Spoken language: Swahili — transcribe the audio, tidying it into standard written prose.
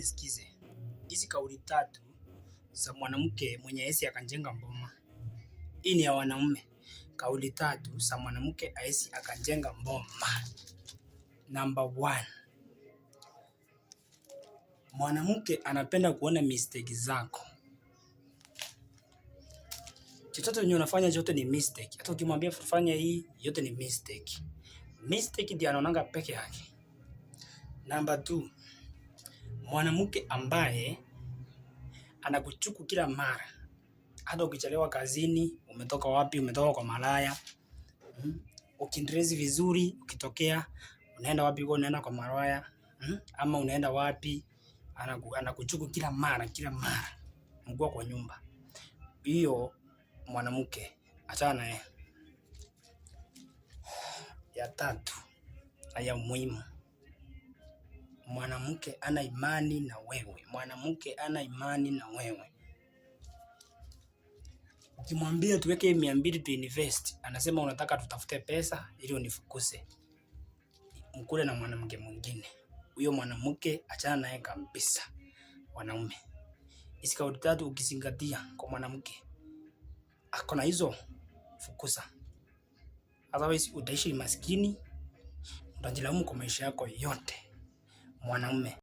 Nisikize. Hizi kauli tatu za mwanamke mwenye hawezi akajenga mboma. Hii ni ya wanaume. Kauli tatu za mwanamke hawezi akajenga mboma. Number one. Mwanamke anapenda kuona mistake zako. Chochote yenye unafanya yote ni mistake. Hata ukimwambia fanya hii, yote ni mistake. Mistake ndiyo anaonanga peke yake. Number two. Mwanamke ambaye anakuchuku kila mara. Hata ukichelewa kazini, umetoka wapi, umetoka kwa malaya. Ukindresi vizuri, ukitokea, unaenda wapi uko unaenda kwa malaya. Ama unaenda wapi, anakuchuku kila mara. Mkiwa kwa nyumba. Hiyo mwanamke, achana naye. Ya tatu, na ya muhimu. Mwanamke hana imani na wewe. Mwanamke hana imani na wewe. Ukimwambia tuweke 200 tu invest, anasema unataka tutafute pesa ili unifukuse. Mkule na mwanamke mwingine. Huyo mwanamke achana naye kabisa. Wanaume. Hizi kauli tatu ukizingatia kwa mwanamke, ako na hizo, fukuza. Otherwise utaishi maskini, utajilaumu kwa maisha yako yote. Mwanaume.